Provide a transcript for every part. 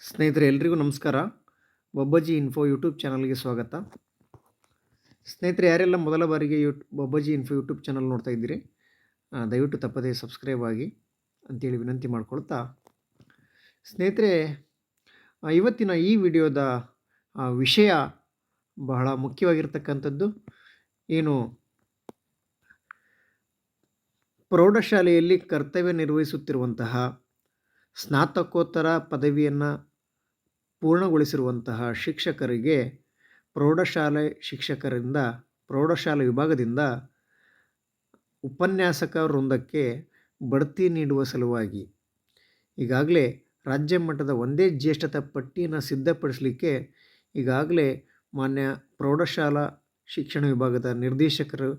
ಸ್ನೇಹಿತರೆ ಎಲ್ರಿಗೂ ನಮಸ್ಕಾರ. ಬೊಬ್ಬಜ್ಜಿ ಇನ್ಫೋ ಯೂಟ್ಯೂಬ್ ಚಾನಲ್ಗೆ ಸ್ವಾಗತ. ಸ್ನೇಹಿತರೆ ಯಾರೆಲ್ಲ ಮೊದಲ ಬಾರಿಗೆ ಬೊಬ್ಬಜ್ಜಿ ಇನ್ಫೋ ಯೂಟ್ಯೂಬ್ ಚಾನಲ್ ನೋಡ್ತಾ ಇದ್ದೀರಿ, ದಯವಿಟ್ಟು ತಪ್ಪದೇ ಸಬ್ಸ್ಕ್ರೈಬ್ ಆಗಿ ಅಂತೇಳಿ ವಿನಂತಿ ಮಾಡ್ಕೊಳ್ತಾ, ಸ್ನೇಹಿತರೆ ಇವತ್ತಿನ ಈ ವಿಡಿಯೋದ ವಿಷಯ ಬಹಳ ಮುಖ್ಯವಾಗಿರ್ತಕ್ಕಂಥದ್ದು. ಏನು ಪ್ರೌಢಶಾಲೆಯಲ್ಲಿ ಕರ್ತವ್ಯ ನಿರ್ವಹಿಸುತ್ತಿರುವಂತಹ ಸ್ನಾತಕೋತ್ತರ ಪದವಿಯನ್ನು ಪೂರ್ಣಗೊಳಿಸಿರುವಂತಹ ಶಿಕ್ಷಕರಿಗೆ ಪ್ರೌಢಶಾಲಾ ವಿಭಾಗದಿಂದ ಉಪನ್ಯಾಸಕ ವೃಂದಕ್ಕೆ ಬಡ್ತಿ ನೀಡುವ ಸಲುವಾಗಿ ಈಗಾಗಲೇ ರಾಜ್ಯ ಮಟ್ಟದ ಒಂದೇ ಜ್ಯೇಷ್ಠತಾ ಪಟ್ಟಿಯನ್ನು ಸಿದ್ಧಪಡಿಸಲಿಕ್ಕೆ ಈಗಾಗಲೇ ಮಾನ್ಯ ಪ್ರೌಢಶಾಲಾ ಶಿಕ್ಷಣ ವಿಭಾಗದ ನಿರ್ದೇಶಕರು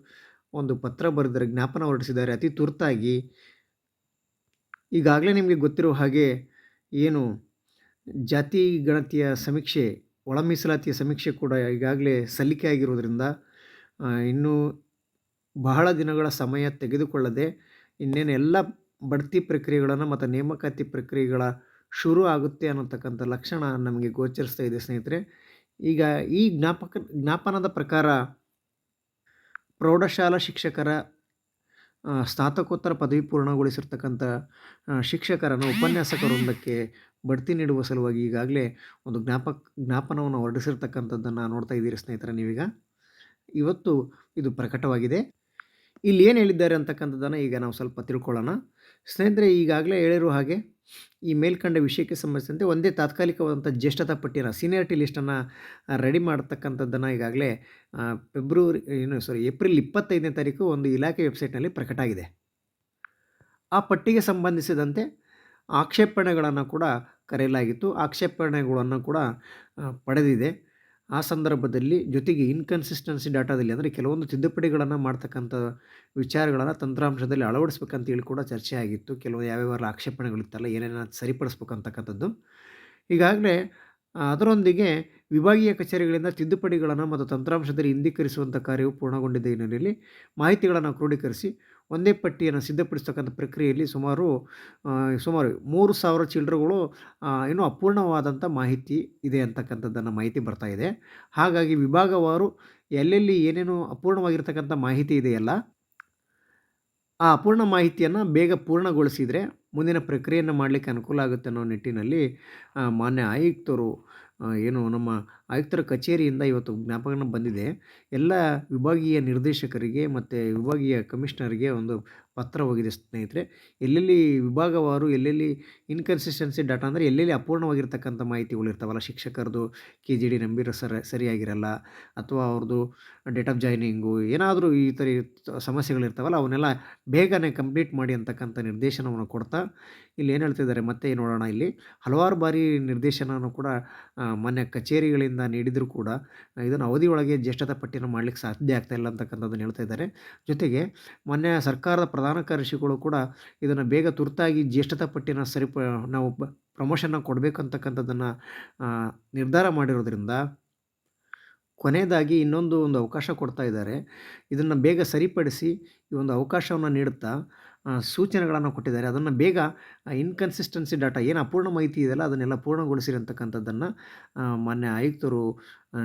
ಒಂದು ಪತ್ರ ಬರೆದರೆ, ಜ್ಞಾಪನ ಹೊರಡಿಸಿದ್ದಾರೆ. ಅತಿ ತುರ್ತಾಗಿ ಈಗಾಗಲೇ ನಿಮಗೆ ಗೊತ್ತಿರುವ ಹಾಗೆ ಏನು ಜಾತಿ ಗಣತಿಯ ಸಮೀಕ್ಷೆ, ಒಳ ಮೀಸಲಾತಿಯ ಸಮೀಕ್ಷೆ ಕೂಡ ಈಗಾಗಲೇ ಸಲ್ಲಿಕೆ ಆಗಿರುವುದರಿಂದ ಇನ್ನೂ ಬಹಳ ದಿನಗಳ ಸಮಯ ತೆಗೆದುಕೊಳ್ಳದೆ ಇನ್ನೇನು ಎಲ್ಲ ಬಡ್ತಿ ಪ್ರಕ್ರಿಯೆಗಳನ್ನು ಮತ್ತು ನೇಮಕಾತಿ ಪ್ರಕ್ರಿಯೆಗಳ ಶುರು ಆಗುತ್ತೆ ಅನ್ನತಕ್ಕಂಥ ಲಕ್ಷಣ ನಮಗೆ ಗೋಚರಿಸ್ತಾ ಇದೆ ಸ್ನೇಹಿತರೆ. ಈಗ ಈ ಜ್ಞಾಪನದ ಪ್ರಕಾರ ಪ್ರೌಢಶಾಲಾ ಶಿಕ್ಷಕರ ಸ್ನಾತಕೋತ್ತರ ಪದವಿ ಪೂರ್ಣಗೊಳಿಸಿರ್ತಕ್ಕಂಥ ಶಿಕ್ಷಕರನ್ನು ಉಪನ್ಯಾಸಕ ವೃಂದಕ್ಕೆ ಬಡ್ತಿ ನೀಡುವ ಸಲುವಾಗಿ ಈಗಾಗಲೇ ಒಂದು ಜ್ಞಾಪನವನ್ನು ಹೊರಡಿಸಿರ್ತಕ್ಕಂಥದ್ದನ್ನು ನೋಡ್ತಾ ಇದ್ದೀರಿ ಸ್ನೇಹಿತರೆ. ನೀವೀಗ ಇವತ್ತು ಇದು ಪ್ರಕಟವಾಗಿದೆ. ಇಲ್ಲಿ ಏನು ಹೇಳಿದ್ದಾರೆ ಅಂತಕ್ಕಂಥದ್ದನ್ನು ಈಗ ನಾವು ಸ್ವಲ್ಪ ತಿಳ್ಕೊಳ್ಳೋಣ ಸ್ನೇಹಿತರೆ. ಈಗಾಗಲೇ ಹೇಳಿರುವ ಹಾಗೆ ಈ ಮೇಲ್ಕಂಡ ವಿಷಯಕ್ಕೆ ಸಂಬಂಧಿಸಿದಂತೆ ಒಂದೇ ತಾತ್ಕಾಲಿಕವಾದಂಥ ಜ್ಯೇಷ್ಠತಾ ಪಟ್ಟಿಯನ್ನು, ಸೀನಿಯಾರಿಟಿ ಲಿಸ್ಟನ್ನು ರೆಡಿ ಮಾಡತಕ್ಕಂಥದ್ದನ್ನು ಈಗಾಗಲೇ ಏಪ್ರಿಲ್ 25ನೇ ತಾರೀಕು ಒಂದು ಇಲಾಖೆ ವೆಬ್ಸೈಟ್ನಲ್ಲಿ ಪ್ರಕಟ ಆಗಿದೆ. ಆ ಪಟ್ಟಿಗೆ ಸಂಬಂಧಿಸಿದಂತೆ ಆಕ್ಷೇಪಣೆಗಳನ್ನು ಕೂಡ ಕರೆಯಲಾಗಿತ್ತು. ಆಕ್ಷೇಪಣೆಗಳನ್ನು ಕೂಡ ಪಡೆದಿದೆ. ಆ ಸಂದರ್ಭದಲ್ಲಿ ಜೊತೆಗೆ ಇನ್ಕನ್ಸಿಸ್ಟೆನ್ಸಿ ಡಾಟಾದಲ್ಲಿ ಅಂದರೆ ಕೆಲವೊಂದು ತಿದ್ದುಪಡಿಗಳನ್ನು ಮಾಡ್ತಕ್ಕಂಥ ವಿಚಾರಗಳನ್ನು ತಂತ್ರಾಂಶದಲ್ಲಿ ಅಳವಡಿಸ್ಬೇಕಂತೇಳಿ ಕೂಡ ಚರ್ಚೆ ಆಗಿತ್ತು. ಕೆಲವು ಯಾವ್ಯಾವ ಆಕ್ಷೇಪಣೆಗಳಿತ್ತಲ್ಲ, ಏನೇನು ಸರಿಪಡಿಸ್ಬೇಕಂತಕ್ಕಂಥದ್ದು. ಈಗಾಗಲೇ ಅದರೊಂದಿಗೆ ವಿಭಾಗೀಯ ಕಚೇರಿಗಳಿಂದ ತಿದ್ದುಪಡಿಗಳನ್ನು ಮತ್ತು ತಂತ್ರಾಂಶದಲ್ಲಿ ಇಂದೀಕರಿಸುವಂಥ ಕಾರ್ಯವು ಪೂರ್ಣಗೊಂಡಿದ್ದ ಹಿನ್ನೆಲೆಯಲ್ಲಿ ಮಾಹಿತಿಗಳನ್ನು ಕ್ರೋಢೀಕರಿಸಿ ಒಂದೇ ಪಟ್ಟಿಯನ್ನು ಸಿದ್ಧಪಡಿಸ್ತಕ್ಕಂಥ ಪ್ರಕ್ರಿಯೆಯಲ್ಲಿ ಸುಮಾರು 3,000 ಚಿಲ್ಲರೆಗಳು ಇನ್ನೂ ಅಪೂರ್ಣವಾದಂಥ ಮಾಹಿತಿ ಇದೆ ಅಂತಕ್ಕಂಥದ್ದನ್ನು ಮಾಹಿತಿ ಬರ್ತಾ ಇದೆ. ಹಾಗಾಗಿ ವಿಭಾಗವಾರು ಎಲ್ಲೆಲ್ಲಿ ಏನೇನು ಅಪೂರ್ಣವಾಗಿರ್ತಕ್ಕಂಥ ಮಾಹಿತಿ ಇದೆಯಲ್ಲ, ಆ ಅಪೂರ್ಣ ಮಾಹಿತಿಯನ್ನು ಬೇಗ ಪೂರ್ಣಗೊಳಿಸಿದರೆ ಮುಂದಿನ ಪ್ರಕ್ರಿಯೆಯನ್ನು ಮಾಡಲಿಕ್ಕೆ ಅನುಕೂಲ ಆಗುತ್ತೆ ಅನ್ನೋ ನಿಟ್ಟಿನಲ್ಲಿ ಮಾನ್ಯ ಆಯುಕ್ತರು ನಮ್ಮ ಆಯುಕ್ತರ ಕಚೇರಿಯಿಂದ ಇವತ್ತು ಜ್ಞಾಪನ ಬಂದಿದೆ. ಎಲ್ಲ ವಿಭಾಗೀಯ ನಿರ್ದೇಶಕರಿಗೆ ಮತ್ತು ವಿಭಾಗೀಯ ಕಮಿಷನರ್ಗೆ ಒಂದು ಪತ್ರ ಹೋಗಿದೆ ಸ್ನೇಹಿತರೆ. ಎಲ್ಲೆಲ್ಲಿ ವಿಭಾಗವಾರು ಎಲ್ಲೆಲ್ಲಿ ಇನ್ಕನ್ಸಿಸ್ಟೆನ್ಸಿ ಡಾಟಾ ಅಂದರೆ ಎಲ್ಲೆಲ್ಲಿ ಅಪೂರ್ಣವಾಗಿರ್ತಕ್ಕಂಥ ಮಾಹಿತಿಗಳು ಇರ್ತಾವಲ್ಲ, ಶಿಕ್ಷಕರದು KGD ನಂಬರ್ ಸರಿಯಾಗಿರಲ್ಲ, ಅಥವಾ ಅವ್ರದ್ದು ಡೇಟ್ ಆಫ್ ಜಾಯ್ನಿಂಗು ಏನಾದರೂ ಈ ಥರ ಸಮಸ್ಯೆಗಳಿರ್ತಾವಲ್ಲ, ಅವನ್ನೆಲ್ಲ ಬೇಗನೆ ಕಂಪ್ಲೀಟ್ ಮಾಡಿ ಅಂತಕ್ಕಂಥ ನಿರ್ದೇಶನವನ್ನು ಕೊಡ್ತಾ ಇಲ್ಲಿ ಏನು ಹೇಳ್ತಿದ್ದಾರೆ ಮತ್ತೆ ನೋಡೋಣ. ಇಲ್ಲಿ ಹಲವಾರು ಬಾರಿ ನಿರ್ದೇಶನವನ್ನು ಕೂಡ ಮಾನ್ಯ ಕಚೇರಿಗಳಿಂದ ನೀಡಿದರೂ ಕೂಡ ಇದನ್ನು ಅವಧಿಯೊಳಗೆ ಜ್ಯೇಷ್ಠತಾ ಪಟ್ಟಿಯನ್ನು ಮಾಡಲಿಕ್ಕೆ ಸಾಧ್ಯ ಆಗ್ತಾಯಿಲ್ಲ ಅಂತಕ್ಕಂಥದ್ದನ್ನು ಹೇಳ್ತಾ ಇದ್ದಾರೆ. ಜೊತೆಗೆ ಮಾನ್ಯ ಸರ್ಕಾರದ ಪ್ರಧಾನ ಕಾರ್ಯದರ್ಶಿಗಳು ಕೂಡ ಇದನ್ನು ಬೇಗ ತುರ್ತಾಗಿ ಜ್ಯೇಷ್ಠತಾ ಪಟ್ಟಿನ ನಾವು ಪ್ರಮೋಷನ್ನ ಕೊಡಬೇಕಂತಕ್ಕಂಥದ್ದನ್ನು ನಿರ್ಧಾರ ಮಾಡಿರೋದ್ರಿಂದ ಕೊನೆಯದಾಗಿ ಇನ್ನೊಂದು ಅವಕಾಶ ಕೊಡ್ತಾ ಇದ್ದಾರೆ. ಇದನ್ನು ಬೇಗ ಸರಿಪಡಿಸಿ ಈ ಒಂದು ಅವಕಾಶವನ್ನು ನೀಡುತ್ತಾ ಸೂಚನೆಗಳನ್ನು ಕೊಟ್ಟಿದ್ದಾರೆ. ಅದನ್ನು ಬೇಗ ಇನ್ಕನ್ಸಿಸ್ಟೆನ್ಸಿ ಡಾಟಾ ಏನು ಅಪೂರ್ಣ ಮಾಹಿತಿ ಇದೆಯಲ್ಲ ಅದನ್ನೆಲ್ಲ ಪೂರ್ಣಗೊಳಿಸಿರಿ ಅಂತಕ್ಕಂಥದ್ದನ್ನು ಮಾನ್ಯ ಆಯುಕ್ತರು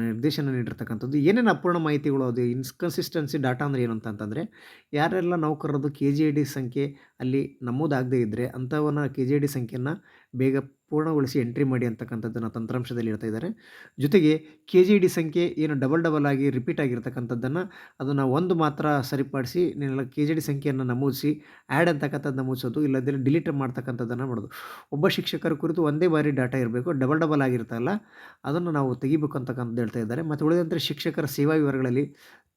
ನಿರ್ದೇಶನ ನೀಡಿರ್ತಕ್ಕಂಥದ್ದು. ಏನೇನು ಅಪೂರ್ಣ ಮಾಹಿತಿಗಳು, ಅದು ಇನ್ಕನ್ಸಿಸ್ಟೆನ್ಸಿ ಡಾಟಾ ಅಂದರೆ ಏನು ಅಂತಂದರೆ, ಯಾರೆಲ್ಲ ನೌಕರರದ್ದು KGD ಸಂಖ್ಯೆ ಅಲ್ಲಿ ನಮೂದಾಗದೇ ಇದ್ದರೆ ಅಂಥವನ್ನ KGD ಸಂಖ್ಯೆಯನ್ನು ಬೇಗ ಪೂರ್ಣಗೊಳಿಸಿ ಎಂಟ್ರಿ ಮಾಡಿ ಅಂತಕ್ಕಂಥದ್ದನ್ನು ತಂತ್ರಾಂಶದಲ್ಲಿ ಹೇಳ್ತಾ ಇದ್ದಾರೆ. ಜೊತೆಗೆ KGD ಸಂಖ್ಯೆ ಏನು ಡಬಲ್ ಆಗಿ ರಿಪೀಟ್ ಆಗಿರ್ತಕ್ಕಂಥದ್ದನ್ನು ಅದನ್ನು ಒಂದು ಮಾತ್ರ ಸರಿಪಡಿಸಿ KGD ಸಂಖ್ಯೆಯನ್ನು ನಮೂದಿಸಿ ಆ್ಯಡ್ ಅಂತಕ್ಕಂಥದ್ದು ನಮೂದಿಸೋದು, ಇಲ್ಲದಿದ್ದರೆ ಡಿಲೀಟ್ ಮಾಡ್ತಕ್ಕಂಥದ್ದನ್ನು ಮಾಡೋದು. ಒಬ್ಬ ಶಿಕ್ಷಕರ ಕುರಿತು ಒಂದೇ ಬಾರಿ ಡಾಟಾ ಇರಬೇಕು, ಡಬಲ್ ಆಗಿರ್ತಲ್ಲ ಅದನ್ನು ನಾವು ತೆಗಿಬೇಕು ಅಂತಕ್ಕಂಥದ್ದು ಹೇಳ್ತಾ ಇದ್ದಾರೆ. ಮತ್ತು ಉಳಿದಂತೆ ಶಿಕ್ಷಕರ ಸೇವಾ ವಿವರಗಳಲ್ಲಿ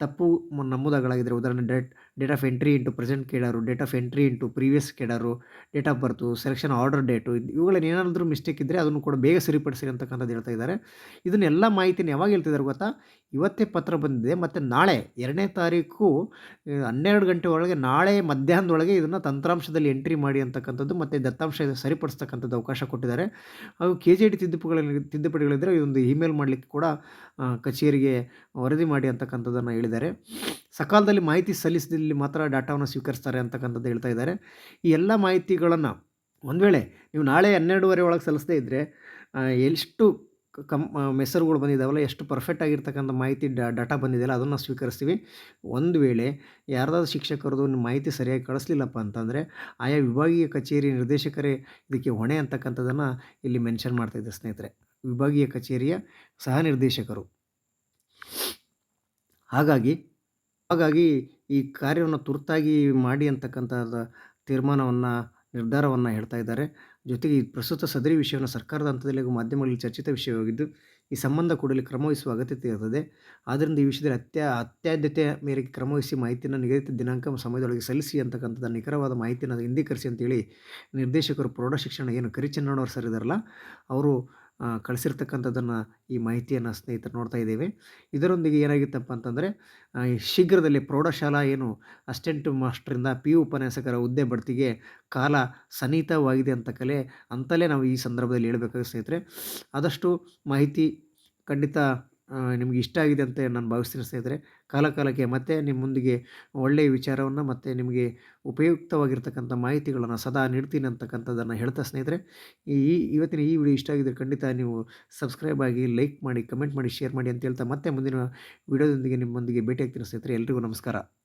ತಪ್ಪು ನಮೂದಾಗಳಾಗಿದ್ದರೆ, ಉದಾಹರಣೆ date of entry into present cadre, date of entry into previous cadre, date of birth, selection order date, ಇವುಗಳಲ್ಲಿ ಏನಾದರೂ ಮಿಸ್ಟೇಕ್ ಇದ್ದರೆ ಅದನ್ನು ಕೂಡ ಬೇಗ ಸರಿಪಡಿಸಿ ಅಂತಕ್ಕಂಥದ್ದು ಹೇಳ್ತಾ ಇದ್ದಾರೆ. ಇದನ್ನೆಲ್ಲ ಮಾಹಿತಿನ ಯಾವಾಗ ಹೇಳ್ತಿದ್ದಾರೆ ಗೊತ್ತಾ? ಇವತ್ತೇ ಪತ್ರ ಬಂದಿದೆ ಮತ್ತು ನಾಳೆ 2ನೇ ತಾರೀಕು 12 ಗಂಟೆ ಒಳಗೆ, ನಾಳೆ ಮಧ್ಯಾಹ್ನದೊಳಗೆ ಇದನ್ನು ತಂತ್ರಾಂಶದಲ್ಲಿ ಎಂಟ್ರಿ ಮಾಡಿ ಅಂತಕ್ಕಂಥದ್ದು ಮತ್ತು ದತ್ತಾಂಶ ಸರಿಪಡಿಸ್ತಕ್ಕಂಥದ್ದು ಅವಕಾಶ ಕೊಟ್ಟಿದ್ದಾರೆ. ಹಾಗೂ KGD ತಿದ್ದುಪಡಿಗಳಿದ್ದರೆ ಇದೊಂದು ಇಮೇಲ್ ಮಾಡಲಿಕ್ಕೆ ಕೂಡ ಕಚೇರಿಗೆ ವರದಿ ಮಾಡಿ ಅಂತಕ್ಕಂಥದ್ದನ್ನು ಹೇಳಿದ್ದಾರೆ. ಸಕಾಲದಲ್ಲಿ ಮಾಹಿತಿ ಸಲ್ಲಿಸಿದಲ್ಲಿ ಮಾತ್ರ ಡಾಟಾವನ್ನು ಸ್ವೀಕರಿಸ್ತಾರೆ ಅಂತಕ್ಕಂಥದ್ದು ಹೇಳ್ತಾ ಇದ್ದಾರೆ. ಈ ಎಲ್ಲ ಮಾಹಿತಿಗಳನ್ನು ಒಂದು ವೇಳೆ ನೀವು ನಾಳೆ 12:30 ಒಳಗೆ ಸಲ್ಲಿಸದೇ ಇದ್ದರೆ ಎಷ್ಟು ಮೆಸೇಜ್‌ಗಳು ಬಂದಿದ್ದಾವಲ್ಲ, ಎಷ್ಟು ಪರ್ಫೆಕ್ಟ್ ಆಗಿರ್ತಕ್ಕಂಥ ಮಾಹಿತಿ ಡಾಟಾ ಬಂದಿದೆಯಲ್ಲ ಅದನ್ನು ಸ್ವೀಕರಿಸ್ತೀವಿ. ಒಂದು ವೇಳೆ ಯಾರ್ದಾದ್ರೂ ಶಿಕ್ಷಕರದು ಮಾಹಿತಿ ಸರಿಯಾಗಿ ಕಳಿಸ್ಲಿಲ್ಲಪ್ಪ ಅಂತಂದರೆ, ಆಯಾ ವಿಭಾಗೀಯ ಕಚೇರಿ ನಿರ್ದೇಶಕರೇ ಇದಕ್ಕೆ ಹೊಣೆ ಅಂತಕ್ಕಂಥದ್ದನ್ನು ಇಲ್ಲಿ ಮೆನ್ಷನ್ ಮಾಡ್ತಾಯಿದ್ದೆ ಸ್ನೇಹಿತರೆ. ವಿಭಾಗೀಯ ಕಚೇರಿಯ ಸಹ ನಿರ್ದೇಶಕರು. ಹಾಗಾಗಿ ಹಾಗಾಗಿ ಈ ಕಾರ್ಯವನ್ನು ತುರ್ತಾಗಿ ಮಾಡಿ ಅಂತಕ್ಕಂಥದ್ದು ನಿರ್ಧಾರವನ್ನು ಹೇಳ್ತಾ ಇದ್ದಾರೆ. ಜೊತೆಗೆ ಈ ಪ್ರಸ್ತುತ ಸದರಿ ವಿಷಯವನ್ನು ಸರ್ಕಾರದ ಹಂತದಲ್ಲಿ ಹಾಗೂ ಮಾಧ್ಯಮಗಳಲ್ಲಿ ಚರ್ಚಿತ ವಿಷಯವಾಗಿದ್ದು, ಈ ಸಂಬಂಧ ಕೂಡಲೇ ಕ್ರಮವಹಿಸುವ ಅಗತ್ಯತೆ ಇರುತ್ತದೆ. ಆದ್ದರಿಂದ ಈ ವಿಷಯದಲ್ಲಿ ಅತ್ಯಾದ್ಯತೆಯ ಮೇರೆಗೆ ಕ್ರಮವಹಿಸಿ ಮಾಹಿತಿಯನ್ನು ನಿಗದಿತ ದಿನಾಂಕ ಸಮಯದೊಳಗೆ ಸಲ್ಲಿಸಿ ಅಂತಕ್ಕಂಥದ್ದು ನಿಖರವಾದ ಮಾಹಿತಿಯನ್ನು ಹಿಂದೀಕರಿಸಿ ಅಂತೇಳಿ ನಿರ್ದೇಶಕರು ಪ್ರೌಢಶಿಕ್ಷಣ ಏನು ಕರಿಚನ್ನಣ್ಣನವರು ಸರ್ ಇದ್ದಾರಲ್ಲ, ಅವರು ಕಳಿಸಿರ್ತಕ್ಕಂಥದ್ದನ್ನು ಈ ಮಾಹಿತಿಯನ್ನು ಸ್ನೇಹಿತರು ನೋಡ್ತಾ ಇದ್ದೇವೆ. ಇದರೊಂದಿಗೆ ಏನಾಗಿತ್ತಪ್ಪ ಅಂತಂದರೆ, ಶೀಘ್ರದಲ್ಲೇ ಪ್ರೌಢಶಾಲಾ ಅಸಿಸ್ಟೆಂಟ್ ಮಾಸ್ಟರಿಂದ PU ಉಪನ್ಯಾಸಕರ ಹುದ್ದೆ ಬಡ್ತಿಗೆ ಕಾಲ ಸನ್ನಿಹಿತವಾಗಿದೆ ಅಂತಲೇ ನಾವು ಈ ಸಂದರ್ಭದಲ್ಲಿ ಹೇಳಬೇಕಾಗುತ್ತೆ ಸ್ನೇಹಿತರೆ. ಆದಷ್ಟು ಮಾಹಿತಿ ಖಂಡಿತ ನಿಮಗೆ ಇಷ್ಟ ಆಗಿದೆ ಅಂತ ನಾನು ಭಾವಿಸ್ತೀನಿ ಸ್ನೇಹಿತರೆ. ಕಾಲಕ್ಕೆ ಮತ್ತೆ ನಿಮ್ಮೊಂದಿಗೆ ಒಳ್ಳೆಯ ವಿಚಾರವನ್ನು ಮತ್ತು ನಿಮಗೆ ಉಪಯುಕ್ತವಾಗಿರ್ತಕ್ಕಂಥ ಮಾಹಿತಿಗಳನ್ನು ಸದಾ ನೀಡ್ತೀನಿ ಅಂತಕ್ಕಂಥದ್ದನ್ನು ಹೇಳ್ತಾ ಸ್ನೇಹಿತರೆ, ಇವತ್ತಿನ ಈ ವಿಡಿಯೋ ಇಷ್ಟ ಆಗಿದ್ದರೆ ಖಂಡಿತ ನೀವು ಸಬ್ಸ್ಕ್ರೈಬ್ ಆಗಿ, ಲೈಕ್ ಮಾಡಿ, ಕಮೆಂಟ್ ಮಾಡಿ, ಶೇರ್ ಮಾಡಿ ಅಂತ ಹೇಳ್ತಾ ಮತ್ತೆ ಮುಂದಿನ ವಿಡಿಯೋದೊಂದಿಗೆ ನಿಮ್ಮೊಂದಿಗೆ ಭೇಟಿಯಾಗ್ತೀನಿ ಸ್ನೇಹಿತರೆ. ಎಲ್ರಿಗೂ ನಮಸ್ಕಾರ.